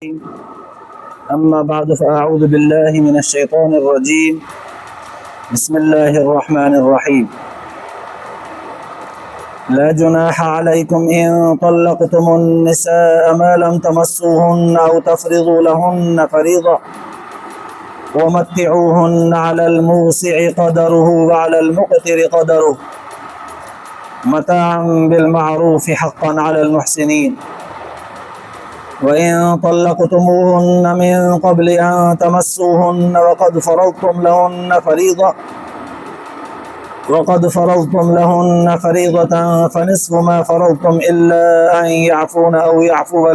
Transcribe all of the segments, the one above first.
أما بعد فأعوذ بالله من الشيطان الرجيم. بسم الله الرحمن الرحيم. لا جناح عليكم إن طلقتم النساء ما لم تمسوهن أو تفرضوا لهن فريضة ومتعوهن على الموسع قدره وعلى المقتر قدره متاعا بالمعروف حقا على المحسنين. وإن طلقتموهن من قبل أن تمسوهن وقد فرضتم لهن فريضة فنصف ما فرضتم إلا أن يعفون أو يعفو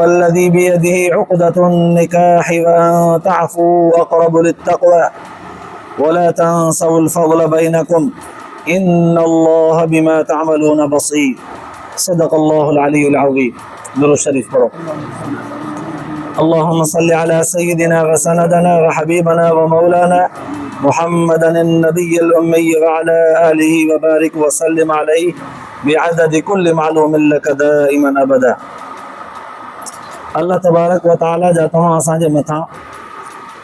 الذي بيده عقدة النكاح وأن تعفوا أقرب للتقوى ولا تنسوا الفضل بينكم إن الله بما تعملون بصير. صدق الله العلي العظيم. درود شريف پڑھو. اللهم صل على سيدنا وسندنا وحبيبنا ومولانا محمدا النبي الأمي وعلى آله وبارك وسلم عليه بعدد كل معلوم لك دائما أبدا. अल्लाह तबारक व ताला जा तव्हां असांजे मथां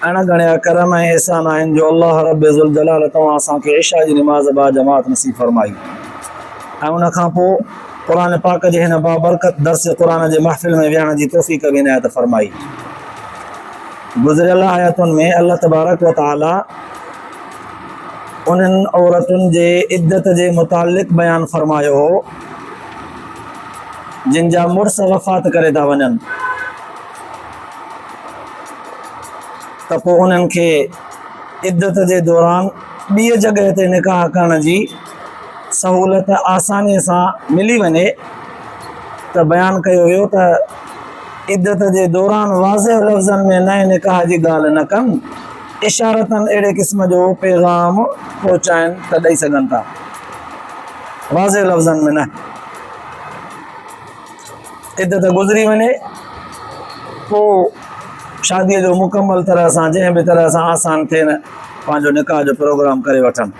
अण गणिया करम ऐं एहसान आहिनि जो अल्लाह रब ज़ुल जलाल तव्हां असांखे इशा जी निमाज़ बा जमात नसीब फरमाई ऐं उन खां पोइ क़ुरान पाक जे हिन बाबरकत दर्स क़ुरान जे महफ़िल में विहण जी तौफ़ीक़ बि इनायत फरमाई। गुज़िरियल आयतुनि में अल्लाह तबारक व ताला उन्हनि औरतुनि जे इद्दत जे मुतालिक़ बयानु फरमायो हो जिन जा मुड़स वफ़ात करे था वञनि त पोइ उन्हनि खे इद्दत जे दौरान ॿी जॻह ते निकाह करण जी सहूलियत आसानीअ सां मिली वञे त बयानु कयो वियो त इद्दत जे दौरान वाज़िह लफ़्ज़नि में नए निकाह जी ॻाल्हि न कनि, इशारतनि अहिड़े क़िस्म जो पैगाम पहुचाइनि त ॾेई सघनि था, वाज़िह लफ़्ज़नि में न। इद्दत गुज़री वञे पोइ शादीअ जो मुकमल तरह सां जंहिं बि तरह सां आसान थिए न पंहिंजो निकाह जो प्रोग्राम करे वठनि।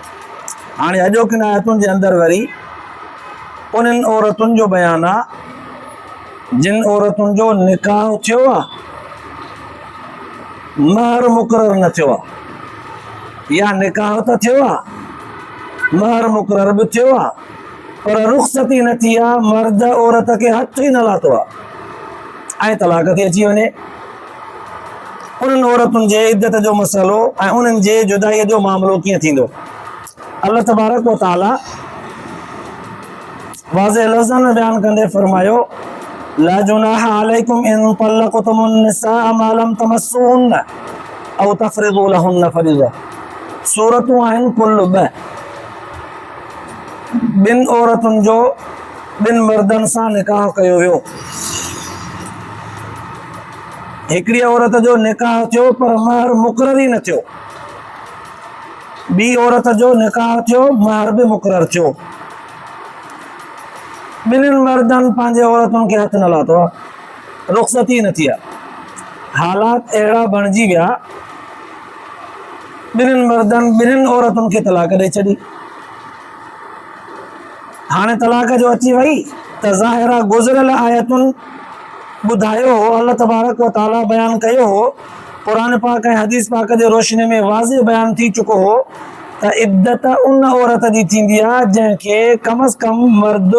हाणे अॼोकिन आयतुनि जे अंदरि वरी उन्हनि औरतुनि जो बयानु आहे जिन औरतुनि जो निकाह थियो आहे महर मुक़ररु न थियो आहे, या निकाह त थियो आहे महर मुक़ररु बि थियो आहे पर रुख़्सती न थी आहे, मर्द औरत खे हथ ई न लाथो आहे ऐं तलाक थी अची वञे। उन्हनि औरतुनि जे इद्दत जो मसइलो ऐं उन्हनि जे जुदाईअ जो मामिलो कीअं थींदो। अल्लाह तबारक व ताला वाज़िह लफ़्ज़नि में बयानु कंदे फरमायो ला जुनाह अलैकुम इन तल्लक़तुमुन निसाअ मा लम तमस्सूहुन्न औ तफ़रिदू लहुन्न फरीज़ा। सूरतूं आहिनि कुल ॿ। ॿिनि औरतुनि जो ॿिनि मर्दनि सां निकाह कयो वियो। हिकिड़ी औरत जो निकाह थियो पर महर मुक़ररु ई न थियो, ॿी औरत जो निकाह थियो महर बि मुक़ररु थियो। ॿिन्हिनि मर्दनि पंहिंजे औरतुनि खे हथु न लाथो आहे, रुख़्सती न थी आहे, हालात अहिड़ा बणिजी विया ॿिन्हिनि मर्दनि ॿिन्हिनि औरतुनि खे तलाक ॾेई छॾी। हाणे तलाक जो अची वई त ज़ाहिरा गुज़िरियल आयतुनि ॿुधायो हो, अल्लाह तबारक व ताला बयानु कयो हो, क़ुरान पाक ऐं हदीस पाक जे रोशनी में वाज़िह बयानु थी चुको हो त इद्दत उन औरत जी थींदी आहे जंहिंखे कम अज़ कम मर्द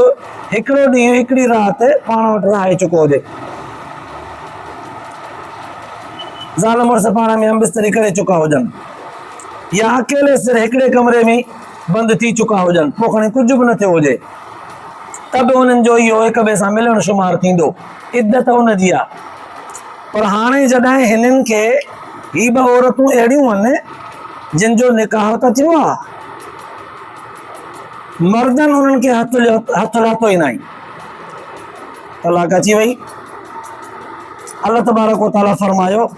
हिकिड़ो ॾींहुं हिकिड़ी राति पाण वटि रहाए चुको हुजे, ज़ाल मुड़ुस पाण में हमबिस्तरी करे चुका हुजनि या अकेले सिर हिकिड़े कमरे में बंदि थी चुका हुजनि, पोइ खणी कुझु बि न थियो हुजे त बि उन्हनि जो इहो हिक ॿिए सां मिलणु शुमारु थींदो, इद्दत उन जी आहे। पर हाणे जॾहिं हिननि खे ही ॿ औरतूं अहिड़ियूं आहिनि जिन जो निकाह त थियो आहे, मर्दनि उन्हनि खे हथु लाथो ई न आहे, तलाक अची वई। अल्लाह तबारक व ताला फरमायो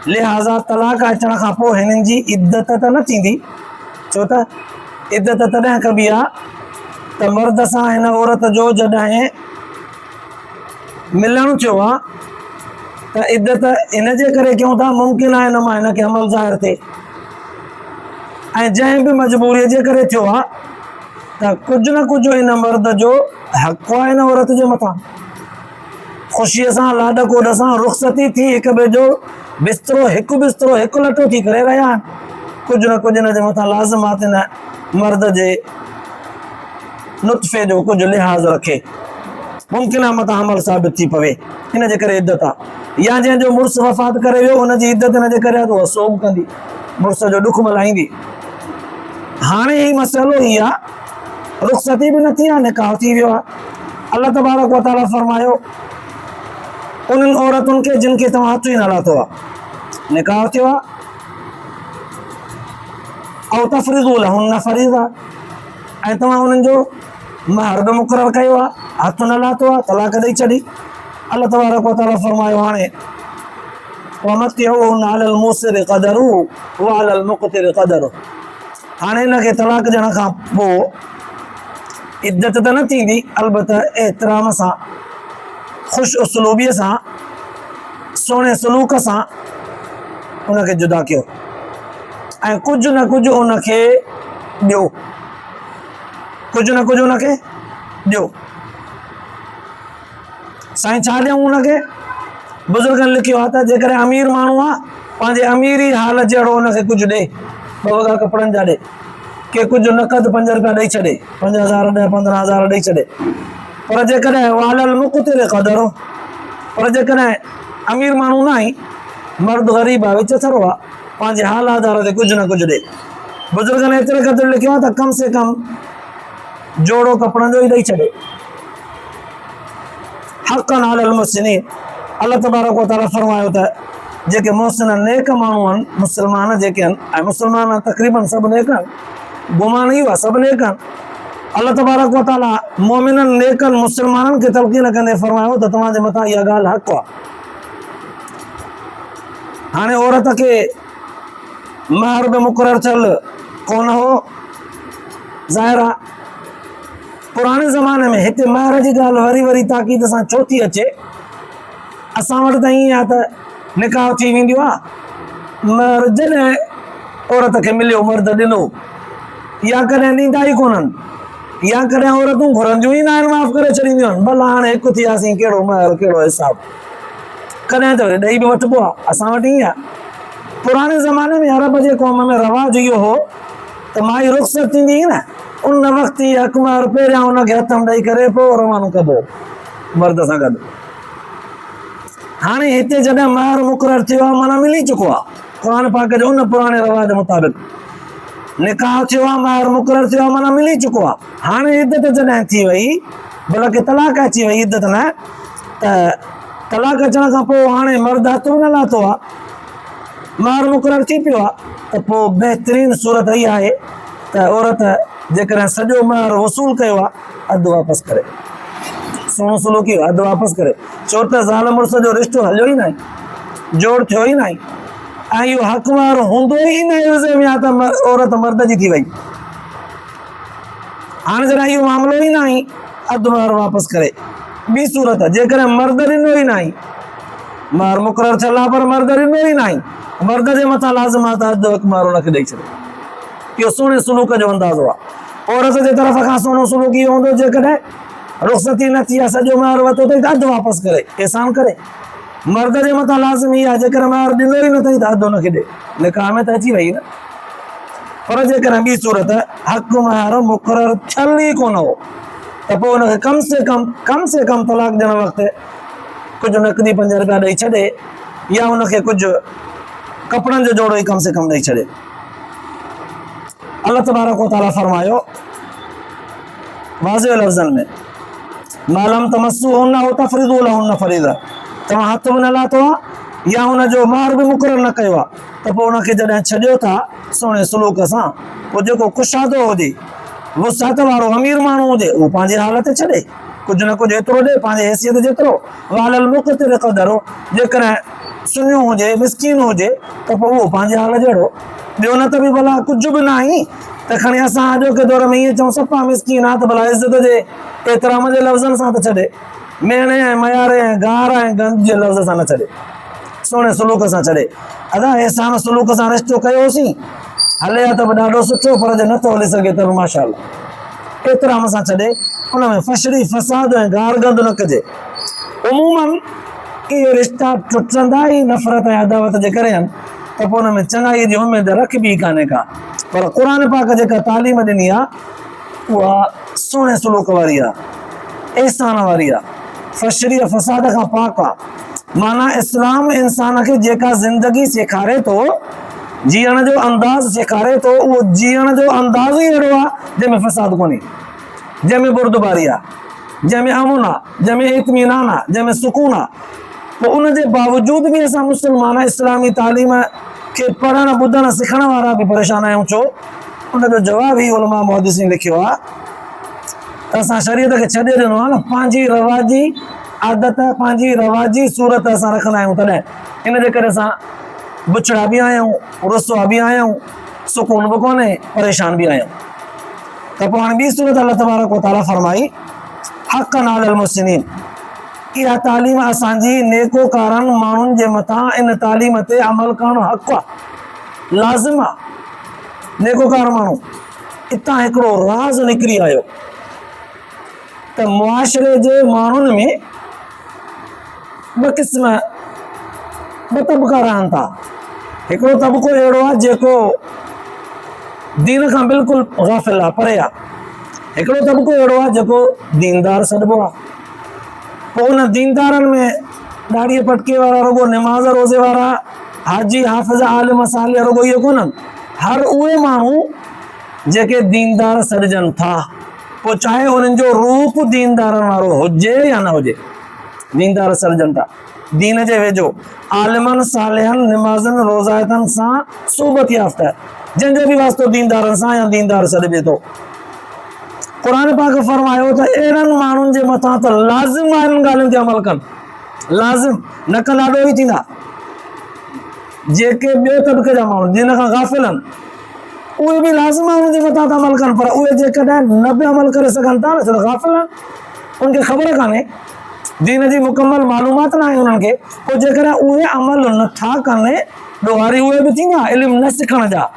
लिहाज़ा तलाक अचण खां पोइ हिननि जी इद्दत त न थींदी, छो त इद्दत तॾहिं कबी आहे त मर्द सां हिन औरत जो जॾहिं मिलणु थियो आहे त इद्दत इन जे करे कयूं था मुमकिन आहे न मां हिन खे अमल ज़ाहिर थिए, ऐं जंहिं बि मजबूरीअ जे करे थियो आहे त कुझु न कुझु इन मर्द जो हक़ आहे हिन औरत जे मथां। ख़ुशीअ सां लाॾ कोॾ सां रुख़्सती थी हिक ॿिए जो बिस्तरो हिकु लटो थी करे रहिया आहिनि। कुझु न कुझु हिन जे मथां लाज़िमात न मर्द जे नुतफ़े जो कुझु लिहाज़ रखे, मुमकिन आहे मथां अमल साबित थी पवे, हिन जे करे इद्दत आहे। या जंहिंजो मुड़ुसु वफ़ात करे वियो हुनजी इद्दत हिन जे करे आहे त उहा सोग कंदी, मुड़ुस जो ॾुख मल्हाईंदी। हाणे ही मसइलो ई आहे, रुख़्सती बि न थी आहे, निकाह थी वियो आहे। अल्लाह तबारक व तआला फरमायो उन्हनि औरतुनि खे जिन खे तव्हां हथ ई न लाथो आहे, निकाह थियो आहे, ऐं तफ़रीज़ू लहुन्ना फरीज़ा, ऐं तव्हां उन्हनि जो महर बि मुक़ररु कयो आहे, हथ न लाथो आहे, तलाक ॾेई छॾी। अल्लाह तबारक व तआला फरमायो हाणे वमतिउहुन्ना अलल मूसिरि क़दरुहु व अलल मुक़तिरि क़दरुहु। हाणे हिनखे तलाक ॾियण खां पोइ इद्दत त न थींदी, अलबत्ता एहतराम सां, ख़ुशि उसलूबीअ सां, सुहिणे सलूक सां उनखे जुदा कयो ऐं कुझु न कुझु उनखे ॾियो, कुझु न कुझु उनखे ॾियो। साईं छा ॾियूं उनखे? बुज़ुर्गनि लिखियो आहे त जेकॾहिं अमीर माण्हू आहे पंहिंजे अमीरी हाल जहिड़ो उनखे कुझु ॾे, ॿ वॻा कपिड़नि जा ॾे, के कुझु नक़द 5 रुपया ॾेई छॾे, 5,000 ॾह 15,000 ॾेई छॾे। पर जेकॾहिं वालल मुक़तिरि क़दरु, पर जेकॾहिं अमीर माण्हू न आहे, मर्द ग़रीब आहे, विच थरो आहे, पंहिंजे हाल आधार ते कुझु न कुझु ॾे। बुज़ुर्गनि एतिरे क़दुरु लिखियो आहे त कम से कम जोड़ो कपिड़नि जो ई ॾेई छॾे। हक़न अलल मुहसिनीन, अल्लाह तबारक व तआला फरमायो त जेके मोहसिन नेक माण्हू आहिनि, मुस्लमान जेके आहिनि, ऐं मुस्लमान तक़रीबन सभु नेक आहिनि, गुमान इहो आहे सभु नेक आहिनि। अल्लाह तबारक व तआला मोमिननि नेकनि मुस्लमाननि खे तलक़ीन कंदे फरमायो त तव्हांजे मथां इहा ॻाल्हि हक़ आहे। हाणे औरत खे महर बि मुक़ररु थियल कोन हो, ज़ाहिर आहे पुराणे ज़माने में हिते महर जी ॻाल्हि वरी ताक़ीद सां छो थी अचे। असां वटि त ईअं आहे त निकाह थी वेंदियूं आहे, महर जॾहिं औरत खे मिलियो मर्द ॾिनो, या कॾहिं ॾींदा ई कोन्हनि, या कॾहिं औरतूं घुरंदियूं ई न आहिनि, माफ़ करे छॾींदियूं आहिनि, भला हाणे हिकु थियासीं, कहिड़ो महर कहिड़ो हिसाबु, कॾहिं त वरी ॾेई बि वठिबो आहे। असां वटि ईअं आहे। पुराणे ज़माने में अरब जे क़ौम में रवाजु इहो हो त माई रुख़सत थींदी न, उन वक़्तु ई हक़ महर पहिरियां उनखे हथ में ॾेई करे पोइ रवानो कबो मर्द सां गॾु। हाणे हिते जॾहिं महर मुक़ररु थियो आहे, माना मिली चुको आहे क़ुर पाक जो उन पुराणे रवाज मुताबिक़, निकाह थियो आहे, महर मुक़ररु थियो आहे, माना मिली चुको आहे। हाणे इद्दत जॾहिं थी वई, बल्कि तलाक अची वई, इद्दत न, त तलाक अचण खां पोइ हाणे मर्द हथ बि न लाथो आहे, महर मुक़ररु थी पियो आहे, त पोइ बहितरीन सूरत इहा आहे त औरत जेकॾहिं सॼो महर वसूल कयो आहे, अधु वापसि करे, सुहिणो सलूकी अधु वापसि करे, छो त ज़ाल मुड़ुस जो रिश्तो हलियो ई न आहे, जोड़ थियो ई न आहे, ऐं इहो हक़ महर हूंदो ई न विज़े में आहे त औरत मर्द जी थी वई। हाणे जॾहिं इहो मामिलो ई न आहे, अधु महर वापसि करे। ॿी सूरत जेकॾहिं मर्द ॾिनो ई न आहे, महर मुक़ररु थियल आहे पर मर्द ॾिनो ई न आहे, मर्द जे मथां लाज़िम आहे त अधु हक़ महर हुनखे ॾेई छॾे। इहो सुहिणे सलूक जो अंदाज़ो आहे। औरत जे तरफ़ खां सुहिणो सलूक इहो हूंदो जेकॾहिं रुख़सती न थी आहे, सॼो महर वरितो अथई त अधु वापसि करे, एहसान करे। मर्द जे मथां लाज़िम इहा आहे जेकॾहिं महर ॾिनो ई न अथई त अधु हुनखे ॾे, निकाह में त अची वई न। पर जेकॾहिं ॿी सूरत हक़ महर मुक़ररु थियल ई कोन हो, त पोइ हुनखे कम से कम तलाक ॾियण वक़्तु कुझु नक़दी 5 रुपया ॾेई छॾे, या हुनखे कुझु कपिड़नि जो जोड़ो ई कम से कम ॾेई छॾे। अल्लाह तबारक व तआला फरमायो वाज़िह लफ़्ज़नि में, मालम तमस्सूहुन्ना व तफ़रीज़ू लहुन्ना फरीज़ा, तव्हां हथ बि न लाथो आहे या हुनजो महर बि मुक़ररु न कयो आहे, त पोइ हुनखे जॾहिं छॾियो था सुहिणे सलूक सां, पोइ जेको कुशादो हुजे, वुसात वारो अमीर माण्हू हुजे, उहो पंहिंजे हाल ते छॾे, कुझु न कुझु एतिरो ॾे पंहिंजे हैसियत जेतिरो। वालल मुक़तिरि क़दरु, जेकॾहिं सुञो हुजे, मिसकीन हुजे, त पोइ उहो पंहिंजे हाल जहिड़ो। ॿियो न त बि भला कुझु बि न आहे त खणी असां अॼोके दौर में ईअं चऊं सफ़ा मिसकीन आहे, त भला इज़त जे एतिराम जे लफ़्ज़नि सां त छॾे, मेणे ऐं मयारे ऐं गार ऐं गंद जे लफ़्ज़ सां न छॾे, सुहिणे सलूक सां छॾे। अदा एहसान सलूक सां रिश्तो कयोसीं, हले त बि ॾाढो सुठो, पर जे नथो हली सघे त माशाअल्लाह एतिराम सां छॾे, हुन में फशरी फसाद ऐं गार गंद न कजे। उमूमन इहे रिश्ता टुटंदा ई नफ़रत ऐं अदावत जे करे आहिनि, त पोइ हुन में चङाई जी उमेद रखबी कान्हे का। पर क़ुर पाक जेका तालीम ॾिनी आहे उहा सुहिणे सलूक वारी आहे, एहसान वारी आहे, फशरी फसाद खां पाक आहे। माना इस्लाम इंसान खे जेका ज़िंदगी सेखारे थो, जीअण जो अंदाज़ सेखारे थो, उहो जीअण जो अंदाज़ ई अहिड़ो आहे जंहिंमें फसाद कोन्हे, जंहिंमें बुर्दबारी आहे, जंहिंमें अमुन आहे, जंहिंमें इत्मीनान आहे, जंहिंमें सुकून आहे। पोइ उन जे बावजूद बि असां मुस्लमान इस्लामी तालीम खे पढ़ण ॿुधण सिखण वारा बि परेशान आहियूं। छो? उनजो जवाब ई उलमा मुहद्दिसीन लिखियो आहे त असां शरीयत खे छॾे ॾिनो आहे न, पंहिंजी रवाजी आदत, पंहिंजी रवाजी सूरत असां रखंदा आहियूं। तॾहिं इन जे करे असां बुछड़ा बि आहियूं, रुसवा बि आहियूं, सुकून बि कोन्हे, परेशान बि आहियूं। त पोइ हाणे ॿी सूरत अल्लाह तबारक व तआला फरमाई हक़्क़न अलल मुहसिनीन, इहा तालीम असांजी नेकोकारनि माण्हुनि जे मथां इन तालीम ते अमल करणु हक़ आहे, लाज़िम आहे। नेकोकार माण्हू हितां हिकिड़ो राज़ निकिरी आयो त मुआशरे जे माण्हुनि में ॿ क़िस्म, ॿ तबका रहनि था। हिकिड़ो तबिको अहिड़ो आहे जेको दीन खां बिल्कुलु गाफ़िल आहे, परे आहे। हिकिड़ो तबिको अहिड़ो आहे जेको दीनदार सॾिबो आहे। पोइ उन दीनदारनि में ॾाढ़ीअ पटके वारा, रुगो निमाज़ रोज़े वारा, हाजी हाफ़िज़ आलिम सालिह, रुगो इहो कोन्हनि, हर उहे माण्हू जेके दीनदार सॾिजनि था, पोइ चाहे उन्हनि जो रूप दीनदारनि वारो हुजे या न हुजे, दीनदार सॾिजनि था। दीन जे वेझो आलिमनि सालिहनि निमाज़नि रोज़ायतनि सां सोबत याफ़्ता, जंहिंजो बि वास्तो दीनदारनि सां या दीनदार सॾिबे थो। क़ुर पाक फरमायो त अहिड़नि माण्हुनि जे मथां त लाज़िम आहे इन्हनि ॻाल्हियुनि ते अमल कनि, लाज़िम न कंदा ॾाढो ई थींदा। जेके ॿियो तबिके जा माण्हू जिन खां गाफ़िल आहिनि, उहे बि लाज़िम आहे उन्हनि जे मथां त अमल कनि, पर उहे जेकॾहिं न बि अमल करे सघनि था न, छो त गाफ़िल आहिनि, उनखे ख़बर कान्हे, दीन जी मुकमल मालूमात न आहे उन्हनि खे। पोइ जेकॾहिं उहे अमल नथा कनि, ॾोहारी उहे बि थींदा इल्मु न सिखण जा,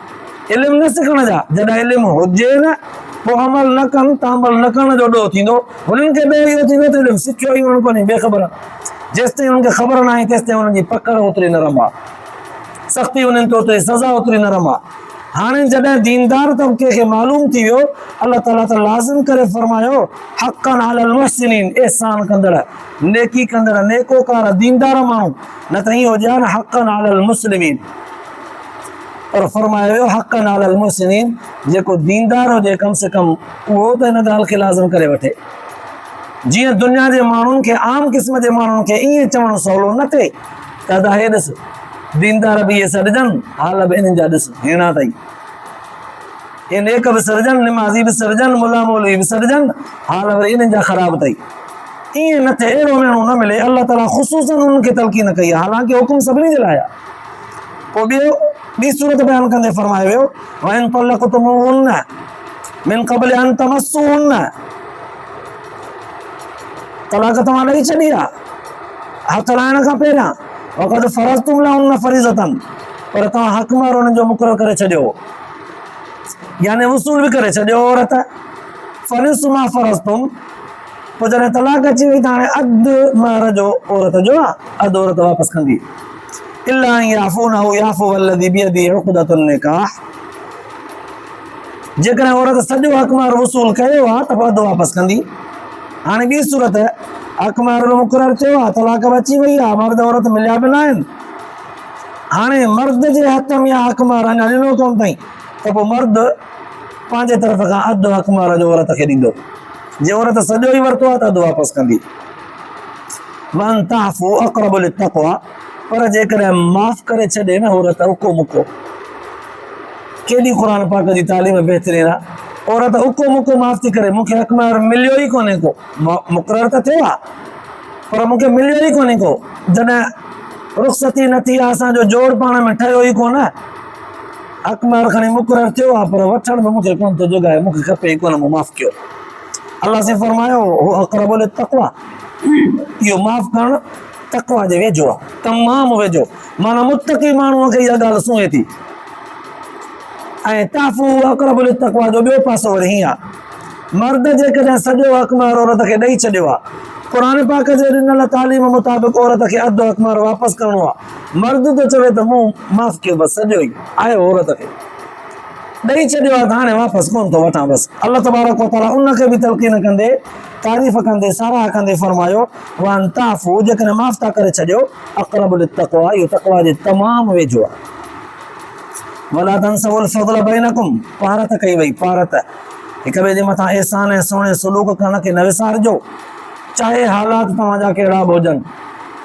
इल्मु न सिखण जा। जॾहिं इल्मु हुजे न, पोइ अमल न कनि त अमल न करण जो ॾोह थींदो। हुननि खे ॾोह इहो थींदो त इल्मु सिखियो ई उन्हनि कोन्हे, बेख़बर। जेसिताईं उन्हनि खे ख़बर न आहे तेसिताईं उन्हनि जी पकड़ ओतिरी नरम आहे, सख़्ती उन्हनि ते ओतिरी, सज़ा ओतिरी नरम आहे। हाणे जॾहिं दीनदार तबिके खे मालूम थी वियो, अल्लाह ताला त लाज़िम करे फरमायो हक़्क़न अलल मुहसिनीन, एहसान कंदड़, नेकी कंदड़, नेकोकार दीनदार माण्हू, न त ईअं हुजे हा न हक़्क़न अलल मुस्लिमीन, पर फरमायो वियो हक़्क़न अलल मुहसिनीन, जेको दीनदार हुजे कम से कम उहो त हिन ॻाल्हि खे लाज़िम करे वठे। जीअं दुनिया जे माण्हुनि खे, आम क़िस्म जे माण्हुनि खे ईअं चवणु सवलो न थिए त हे ॾिस दीनदार बि इहे सॾिजनि, हाल बि इन्हनि जा ॾिस हेणा अथई, हे नेक बि सॾिजनि, निमाज़ी बि सॾिजनि, मुला मौलवी बि सॾिजनि, हाल वरी इन्हनि जा ख़राब अथई। ईअं न थिए, अहिड़ो माण्हू न मिले। अल्लाह ताला ख़ुसूसन उन्हनि खे तलक़ीन कई आहे, हालांकि हुकुम सभिनी जे लाइ आहे। पोइ ॿी सूरत बयानु कंदे फरमायो वियो वइन तलक़्तुमूहुन्न मिन क़ब्ल अन तमस्सूहुन्न, तलाक तव्हां ॾेई छॾी आहे हथ लाहिण खां पहिरियां, वक़द फ़रज़्तुम लहुन्न फ़रीज़तन, पर तव्हां हक़ मार उन्हनि जो मुक़ररु करे छॾियो, यानी वसूल बि करे छॾियो औरत। फ़निस्फ़ु मा फ़रज़्तुम, पोइ जॾहिं तलाक अची वई त हाणे अधु महर जो औरत जो आहे, अधु औरत वापसि कंदी। इल्ला अन याफ़ून औ याफ़ू वल्लज़ी बियदिही उक़दतुन निकाह, जेकॾहिं औरत सॼो हक़ मार वसूल कयो आहे त पोइ अधु वापसि कंदी। हाणे ॿी सूरत हक़ मार मुक़ररु थियो आहे, तलाक बि अची वई आहे, मर्द औरत मिलिया बि न आहिनि। हाणे मर्द जे हथ में हक़ मार अञा ॾिनो कोन अथई, त पोइ मर्द पंहिंजे तरफ़ खां अधु हक़ मार जो औरत खे ॾींदो। जे औरत सॼो ई वरितो आहे त अधु वापसि कंदी। वन ताफ़ू अक़रबु लित्तक़वा, पर जेकॾहिं माफ़ करे छॾे न औरत उको मुको, केॾी क़ुर पाक जी तालीम बहितरीन आहे। औरत उको मुको माफ़ थी करे, मूंखे हक़ मार मिलियो ई कोन्हे को, मुक़ररु त थियो आहे पर मूंखे मिलियो ई कोन्हे को, जॾहिं रुख़्सती न थी आहे, असांजो जोड़ पाण में ठहियो ई कोन, हक़ मार खणी मुक़ररु थियो आहे पर वठण बि मूंखे कोन थो जोगाए, मूंखे खपे ई कोन, मूं माफ़ कयो। अल्लाह से फरमायो अक़रबु लित्तक़वा, इहो माफ़ करणु तक़वा जे वेझो आहे, तमामु वेझो, माना मुत्तक़ी माण्हूअ खे इहा ॻाल्हि सूंहे थी। ऐं ताफ़ू अक़रबु लित्तक़वा जो ॿियो पासो वरी हीअं आहे, मर्द जेकॾहिं सॼो हक़ मार औरत खे ॾेई छॾियो आहे क़ुरान पाक जे ॾिनल तालीम मुताबिक़ औरत खे अधु अख़बार वापसि करिणो आहे। मर्द त चवे त मूं माफ़ कयो, बसि सॼो ई आहे औरत खे ॾेई छॾियो आहे त हाणे वापसि कोन थो वठां। बसि अल्लाह तबारक व तआला उनखे बि तलक़ीन कंदे, तारीफ़ कंदे, साराह कंदे फरमायो वन ताफ़ू, जेकॾहिं माफ़ था करे छॾियो, अक़रबु लित्तक़वा, इहो तक़वा जे तमामु वेझो आहे। वला तंसवुल फ़ज़्ल बैनकुम, पारत कई वई, पारत हिक ॿिए जे मथां एहसान ऐं सुहिणे सलूक करण खे न विसारिजो, चाहे हालात तव्हांजा कहिड़ा बि हुजनि,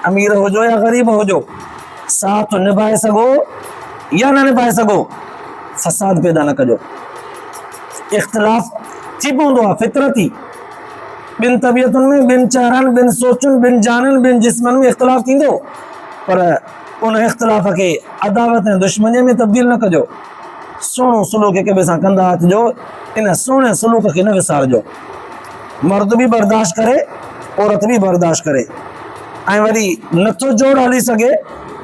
अमीर हुजो या ग़रीब हुजो, साथ निभाए सघो या न निभाए सघो, फसाद पैदा न कजो। इख़्तिलाफ़ थी पवंदो आहे, फितरती, ॿिनि तबियतुनि में, ॿिनि चेहरनि, ॿिनि सोचुनि, ॿिनि जाननि, ॿिनि जिस्मनि में इख़्तिलाफ़ थींदो, पर उन इख़्तिलाफ़ खे अदावत ऐं दुश्मनीअ में तब्दील न कजो। सुहिणो सलूक हिक ॿिए सां कंदा अचिजो, इन सुहिणे सलूक खे न विसारिजो। मर्द बि बर्दाश्त करे, औरत बि बर्दाश्त करे, ऐं वरी नथो जोड़ हली सघे,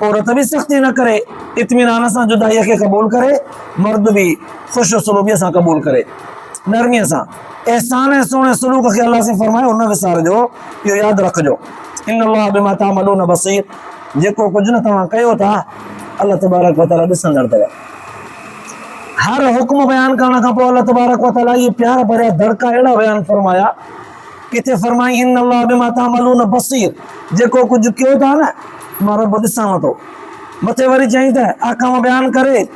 औरत बि सख़्ती न करे, इत्मीनान सां जुदाईअ खे क़बूल करे, मर्द बि ख़ुशि सलूकीअ सां क़बूल करे, नरमीअ सां। एहसान ऐं सुहिणे सलूक खे अल्लाह से फरमायो न विसारिजो, इहो यादि रखिजो। इन्नल्लाह बिमा तामलून बसीर, जेको कुझु न तव्हां कयो था, अल्लाह तबारक व तआला ॾिसंदड़ अथव। हर हुक्म बयान करण खां पोइ अल्लाह तबारक व तआला इहे प्यार भरिया दड़का अहिड़ा बयान फरमाया, किथे फरमाई इन्नल्लाह बिमा तामलून बसीर, जेको कुझु कयो था न, मां रब ॾिसांव थो। मथे वरी चई त अहकाम बयान करे,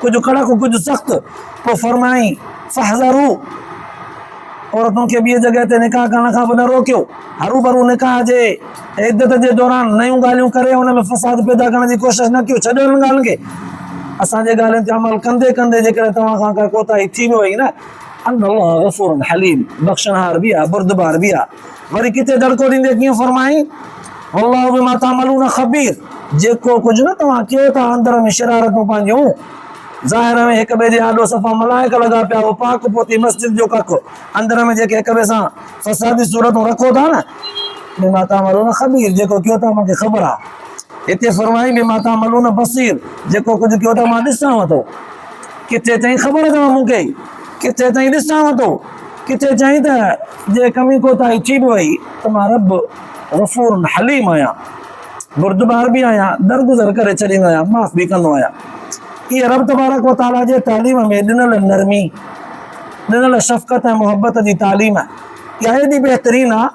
कुझु कड़क कुझु सख़्तु, पोइ फरमाई फहज़रू, औरतुनि खे ॿिए जॻह ते निकाह करण खां बि न रोकियो, हरू भरू निकाह जे इद्दत जे दौरान नयूं ॻाल्हियूं करे हुन में फसाद पैदा करण जी कोशिशि न कयो, छॾियो हिन ॻाल्हियुनि खे। असांजे ॻाल्हियुनि ते अमल कंदे कंदे जेकॾहिं तव्हां खां का कोताही थी बि वई न, अल्लाह गफ़ूरुन हलीम, बख़्शनहार बि आहे, बुर्दबार बि आहे। वरी किथे दड़को ॾींदे कीअं फरमाई वल्लाहु बिमा तामलून ख़बीर, जेको कुझु न तव्हां कयो था अंदर में शरारतूं पंहिंजूं, ज़ाहिर में हिक ॿिए जे आॾो सफ़ा मलाइक लॻा पिया, उहो पाक पोती मस्जिद जो कख, अंदर में जेके हिक ॿिए सां फसादी सूरतूं रखो था न, बिमा तामलून ख़बीर, जेको कयो था मूंखे ख़बर आहे। हिते फरमाई बिमा तामलून बसीर, जेको कुझु कयो था मां ॾिसांव थो। किथे चई ख़बर अथव मूंखे, किथे चई ॾिसांव थो, किथे चई त जे कमी कोताही थी बि वई त मां रब गफ़ूरुन हलीम आहियां, बुर्दबार बि आहियां, दरगुज़र करे छॾींदो आहियां, माफ़ बि कंदो आहियां। इहे रब तबारक व तआला जे तालीम में ॾिनल नरमी, ॾिनल शफ़क़त ऐं मुहबत जी तालीम, इहा हेॾी बहितरीनु आहे,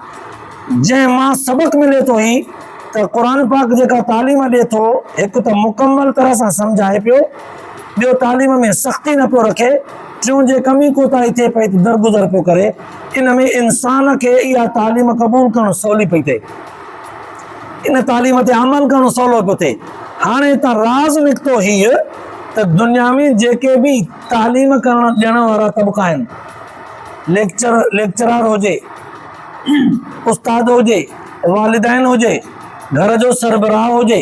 जंहिं मां सबक़ मिले थो ही त क़ुरान पाक जेका तालीम ॾिए थो, हिकु त मुकमल तरह सां सम्झाए पियो, ॿियो तालीम में सख़्ती न पियो रखे, टियों जे कमी कोताही थिए पई त दरगुज़र पियो करे। इन में इंसान खे इहा तालीम क़बूल करणु सवली पई थिए, इन तालीम ते अमल करणु सवलो पियो थिए। हाणे हितां राज़ निकितो हीअ त दुनिया में जेके बि तालीम करण ॾियण वारा तबका आहिनि, लेक्चरर हुजे, उस्ताद हुजे, वालिदैन हुजे, घर जो सरबराह हुजे,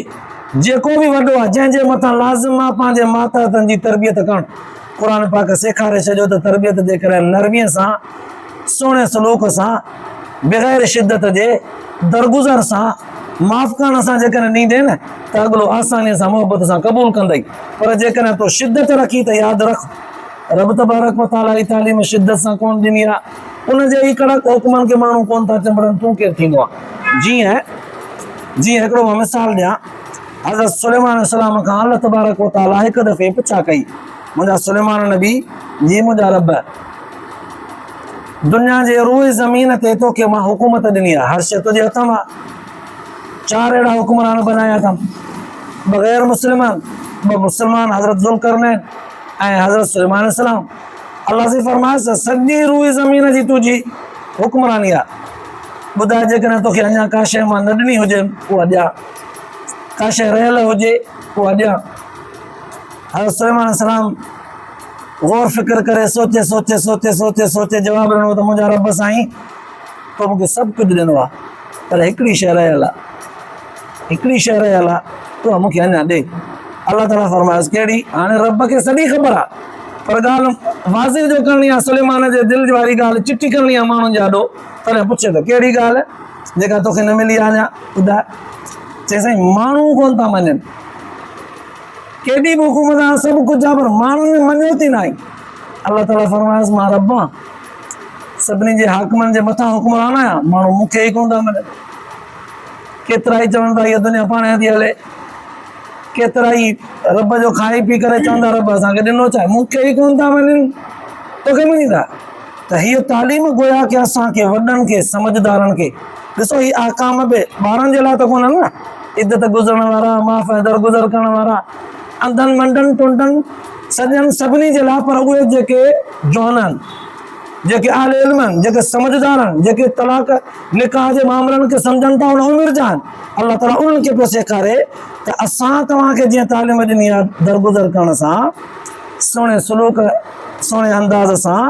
जेको बि वॾो आहे, जंहिंजे मथां लाज़िम आहे पंहिंजे मातहतनि जी तरबियत करणु, क़ुरान पाक सेखारे छॾियो त तरबियत जे करे नरमीअ सां, सुहिणे सलूक सां, बग़ैर शिदत जे, दरगुज़र सां, माफ़ करण सां जेकॾहिं ॾींदे न त अॻिलो आसानीअ सां मुहबत सां क़बूल कंदई। पर जेकॾहिं तो शिदत रखी त यादि रख, रब तबारक व तआला जी तालीम शिदत सां कोन ॾिनी आहे, उनजे ई कड़क हुक्मनि खे माण्हू कोन था चंबड़नि, तूं केरु थींदो आहे। जीअं हिकिड़ो मां मिसाल ॾियां, हज़रत सुलेमान अलैहिस्सलाम खां अल्लाह तबारक व तआला हिकु दफ़े पुछा कई, मुंहिंजा सुलेमान नबी जी, मुंहिंजा रब, दुनिया जे रूए ज़मीन ते तोखे मां हुकूमत ॾिनी आहे, हर शइ तुंहिंजे हथ मां, 4 अहिड़ा हुक्मरान बनाया अथमि, बग़ैर मुस्लिमान, 2 मुस्लमान, हज़रत ज़ुल्करनैन ऐं हज़रत सुलेमान अलैहिस्सलाम। अल्लाह से फरमायसि सॼी रूए ज़मीन जी तुंहिंजी हुक्मरानी आहे, ॿुधाए जेकॾहिं तोखे अञा का शइ मां न ॾिनी हुजे उहा ॾियां, का शइ रहियल हुजे उहा ॾियां। हज़रत सुलेमान अलैहिस्सलाम गौर फ़िक्र करे सोचे सोचे सोचे सोचे सोचे जवाबु ॾिनो त मुंहिंजा रब साईं, तो मूंखे सभु कुझु ॾिनो आहे, पर हिकिड़ी शइ रहियल आहे, हिकिड़ी शइ रहियल आहे, उहा मूंखे अञा ॾे। अल्लाह ताला फरमायोसि कहिड़ी? हाणे रब खे सॼी ख़बर आहे, पर ॻाल्हि वाज़िह जो करणी आहे, सुलेमान जे दिलि वारी ॻाल्हि चिटी करणी आहे माण्हुनि जे आॾो, तॾहिं पुछे थो कहिड़ी ॻाल्हि जेका तोखे न मिली आहे अञा, ॿुधाए। चई साईं माण्हू कोन था मञनि, केॾी बि हुकूमत आहे, सभु कुझु आहे, पर माण्हुनि में मञो थी न आई। अल्लाह ताला फरमायोसि मां रब सभिनी जे हाकिमनि जे मथां हुक्मरान आहियां, माण्हू मूंखे ई कोन था मञनि। केतिरा ई चवनि था इहा दुनिया पाण थी हले, केतिरा ई रब जो खाई पी करे चवंदा रब असांखे ॾिनो छा, मूंखे ई कोन था मञनि, तोखे मञींदा। त हीअ तालीम गोया की असांखे वॾनि खे सम्झदारनि खे ॾिसो, ही आकाम बि ॿारनि जे लाइ त कोन्हनि न, इज़त गुज़रण वारा, माफ़ दरगुज़र करण वारा, अंधनि मंडनि टुंडनि सॼनि सभिनी जे लाइ, पर उहे जेके जवान आहिनि, जेके आले इल्म आहिनि, जेके सम्झदार आहिनि, जेके तलाक निकाह जे मामलनि खे सम्झनि था उन उमिरि जा आहिनि, अलाह ताला उन्हनि खे पियो सेखारे त असां तव्हांखे जीअं तालीम ॾिनी आहे दरगुज़र करण सां, सुहिणे सलूक सुहिणे अंदाज़ सां,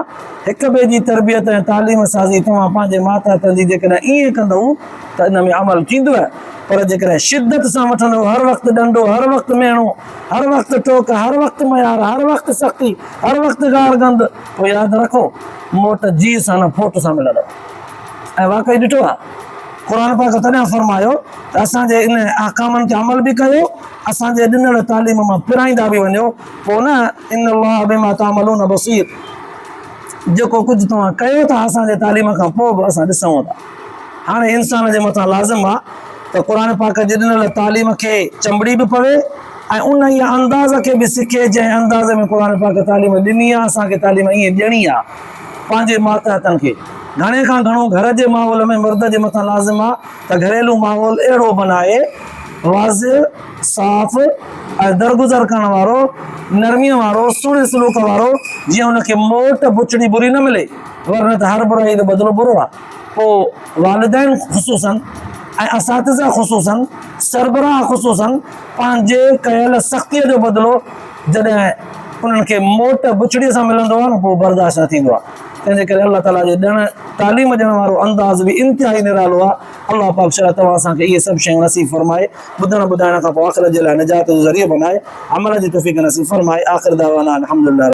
हिक ॿिए जी तरबियत ऐं तालीम साज़ी तव्हां पंहिंजे माता जी जेकॾहिं ईअं कंदव त इन में अमल थींदो आहे। पर जेकॾहिं शिदत सां वठंदव, हर वक़्तु डंडो, हर वक़्तु मेणो, हर वक़्तु टोक, हर वक़्तु मयार, हर वक़्तु सख़्ती, हर वक़्तु गार गंद, पोइ यादि रखो मोट जी सां न फोट सां मिलंदव। ऐं वाक़ई ॾिठो आहे, क़ुर पाक तॾहिं फरमायो त असांजे इन अहकामनि ते अमल बि कयो, असांजे ॾिनल तालीम मां पिराईंदा बि वञो, पोइ न इन अल्लाह बिमा तामलून बसीर, जेको कुझु तव्हां कयो था असांजे तालीम खां पोइ बि असां ॾिसूं था। हाणे इंसान जे मथां लाज़िम आहे त क़ुर पाक जे ॾिनल तालीम खे चंबड़ी बि पवे ऐं उन ई अंदाज़ खे बि सिखे जंहिं अंदाज़ में क़ुर पाक तालीम ॾिनी आहे। असांखे तालीम ईअं ॾियणी आहे पंहिंजे मातहतनि खे। घणे खां घणो घर जे माहौल में मर्द जे मथां लाज़िम आहे त घरेलू माहौल अहिड़ो बनाए, वाज़िह, साफ़ ऐं दरगुज़र करण वारो, नरमीअ वारो, सुहिणे सलूक वारो, जीअं हुनखे मोट बुछड़ी बुरी न मिले, वरन त हर बुराई जो बदिलो बुरो आहे। पोइ वालिदैन ख़ुसूसन ऐं असातिज़ा ख़ुसूसन, सरबराह ख़ुसूसन, पंहिंजे कयल सख़्तीअ जो बदिलो जॾहिं उन्हनि खे मोट बुछड़ीअ सां मिलंदो आहे न, पोइ बर्दाश्त न थींदो आहे। तंहिंजे करे अलाह ताला जे तालीम ॾियण वारो अंदाज़ बि इंतिहाई निरालो आहे। अलाह पाक शायदि तव्हां असांखे इहे सभु शयूं नसीब फरमाए, ॿुधण ॿुधाइण खां पोइ आख़िरत जे लाइ निजात जो ज़रियो बनाए, अमल जी तौफ़ीक़ नसीब फरमाए। आख़िर दावाना अल्हम्दुलिल्लाह।